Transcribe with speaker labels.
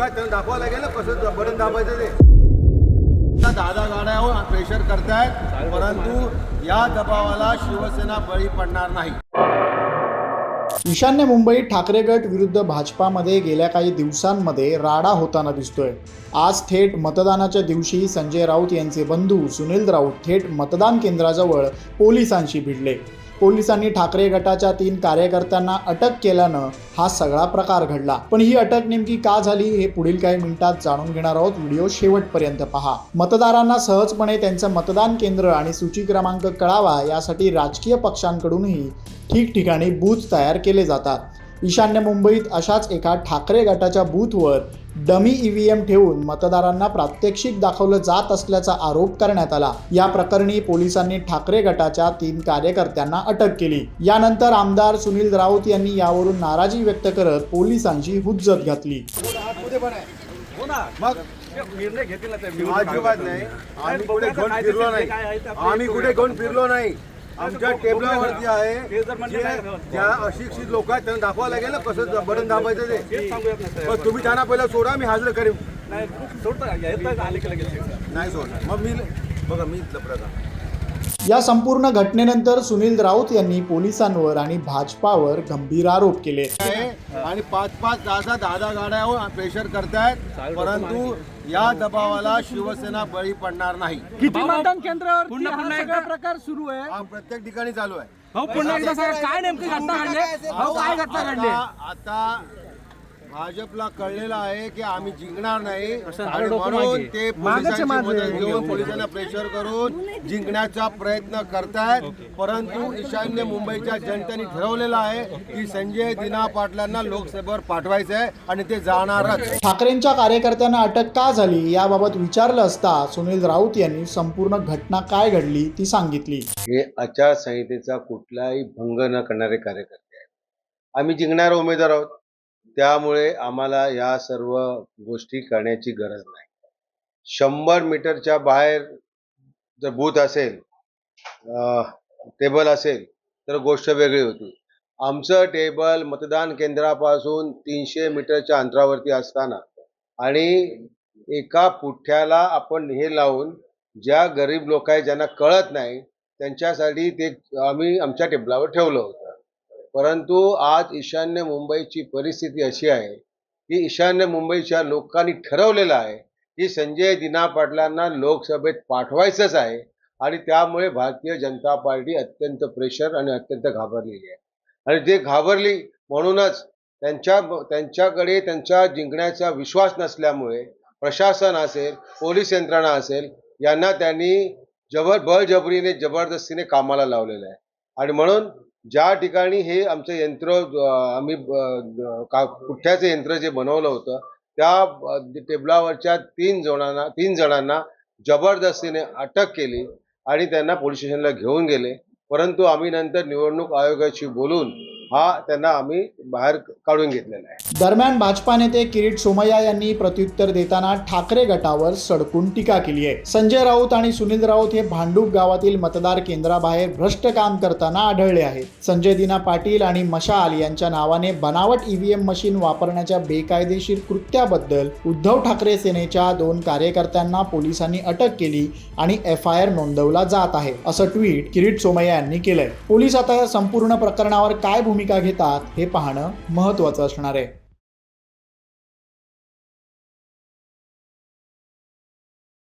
Speaker 1: आहेत त्यांना दाखवावं लागेल ना कसं बटन दाबायचं ते. 10 गाड्यावर प्रेशर करतायत, परंतु या दबावाला शिवसेना बळी पडणार नाही.
Speaker 2: ईशान्य मुंबईत ठाकरे गट विरुद्ध भाजपामध्ये गेल्या काही दिवसांमध्ये राडा होताना दिसतोय. आज थेट मतदानाच्या दिवशी संजय राऊत यांचे बंधू सुनील राऊत थेट मतदान केंद्राजवळ पोलिसांशी भिडले. पोलिसांनी ठाकरे गटाच्या 3 कार्यकर्त्यांना अटक केल्यानं हा सगळा प्रकार घडला. पण ही अटक नेमकी का झाली हे पुढील काही मिनिटात जाणून घेणार आहोत. व्हिडिओ शेवटपर्यंत पहा. मतदारांना सहजपणे त्यांचं मतदान केंद्र आणि सूची क्रमांक कळावा यासाठी राजकीय पक्षांकडूनही ठिकठिकाणी बूथ तयार केले जातात. ईशान्य मुंबईत अशाच एका ठाकरे गटाच्या बूथवर डमी ईव्हीएम ठेवून मतदारांना प्रात्यक्षिक दाखवलं जात असल्याचा आरोप करण्यात आला. या प्रकरणी पोलिसांनी ठाकरे गटाच्या 3 कार्यकर्त्यांना अटक केली. यानंतर आमदार सुनील राऊत यांनी यावरून नाराजी व्यक्त करत पोलिसांची हुज्जत घातली.
Speaker 1: अजिबात नाही, आम्ही कुठे घेऊन फिरलो नाही, आम्ही कुठे घेऊन फिरलो नाही. आमच्या टेबलावरती आहे ज्या अशिक्षित लोक आहेत त्यांना दाखवावं लागेल ना कसं बटन दाबायचं ते. पण तुम्ही त्यांना पहिला सोडा, मी हजर करेन. नाही सोडणार मग मी बघा मी लपडा.
Speaker 2: या संपूर्ण घटनेनंतर सुनील राऊत यांनी पोलिसांवर आणि भाजपावर गंभीर आरोप केले.
Speaker 1: आणि 5-5, 10 गाड्यावर प्रेशर करतायत, परंतु या दबावाला शिवसेना बळी पडणार नाही.
Speaker 3: किती मतदान केंद्रावर पुन्हा एकदा प्रकार सुरू आहे?
Speaker 1: हा प्रत्येक ठिकाणी चालू आहे.
Speaker 3: भाऊ पुन्हा एकदा सांगा काय नेमकी घटना घडली? भाऊ काय घटना घडली?
Speaker 1: आता भाजपला कळलेलं आहे की आम्ही जिंकणार नाही आणि म्हणून ते पोलिसांची मदत घेऊन पोलिसांना प्रेशर करून जिंकण्याचा प्रयत्न करतायत. परंतु ईशान्य मुंबईच्या जनतेने ठरवलेलं आहे की संजय दिना पाटलांना लोकसभेवर पाठवायचं आहे आणि ते जाणारच.
Speaker 2: ठाकरेंच्या कार्यकर्त्यांना अटक का झाली याबाबत विचारलं असता सुनील राऊत यांनी संपूर्ण घटना काय घडली ती सांगितली.
Speaker 1: हे आचारसंहितेचा कुठलाही भंग न करणारे कार्यकर्ते आहेत. आम्ही जिंकणारे उमेदवार आहोत, त्यामुळे आम्हाला या सर्व गोष्टी करण्याची गरज नाही. 100 मीटरच्या बाहेर जर बूथ असेल, टेबल असेल तर गोष्ट वेगळी होती. आमचं टेबल मतदान केंद्रापासून 300 मीटरच्या अंतरावरती असताना आणि एका पुठ्याला आपण हे लावून ज्या गरीब लोक आहेत ज्यांना कळत नाही त्यांच्यासाठी ते आम्ही आमच्या टेबलावर ठेवलं होतं. परंतु आज ईशान्य मुंबईची परिस्थिती अशी आहे की ईशान्य मुंबईच्या लोकांनी ठरवलेलं आहे की संजय दिना पाटलांना लोकसभेत पाठवायचंच आहे आणि त्यामुळे भारतीय जनता पार्टी अत्यंत प्रेशर आणि अत्यंत घाबरलेली आहे. आणि ते घाबरली म्हणूनच त्यांच्याकडे त्यांचा जिंकण्याचा विश्वास नसल्यामुळे प्रशासन असेल, पोलीस यंत्रणा असेल यांना त्यांनी बळजबरीने जबरदस्तीने कामाला लावलेलं आहे. आणि म्हणून ज्या ठिकाणी हे आमचं यंत्र आम्ही पुठ्ठ्याचं यंत्र जे बनवलं होतं त्या टेबलावरच्या 3 जणांना जबरदस्तीने अटक केली आणि त्यांना पोलीस स्टेशनला घेऊन गेले. परंतु आम्ही नंतर निवडणूक आयोगाशी बोलून त्यांना आम्ही बाहेर काढून घेतलेला आहे.
Speaker 2: दरम्यान भाजपा नेते किरीट सोमय्या यांनी प्रत्युत्तर देताना ठाकरे गटावर सडकून टीका केली आहे. संजय राऊत आणि सुनील राऊत हे भांडूप गावातील मतदार केंद्राबाहेर भ्रष्ट काम करताना आढळले आहेत. संजय दिना पाटील आणि मशाल यांच्या नावाने बनावट ईव्हीएम मशीन वापरण्याच्या बेकायदेशीर कृत्याबद्दल उद्धव ठाकरे सेनेच्या 2 कार्यकर्त्यांना पोलिसांनी अटक केली आणि FIR नोंदवला जात आहे असं ट्विट किरीट सोमय्या यांनी केलंय. पोलीस आता या संपूर्ण प्रकरणावर काय भूमिका घेतात हे पाहणं महत्त्वाचं असणार आहे.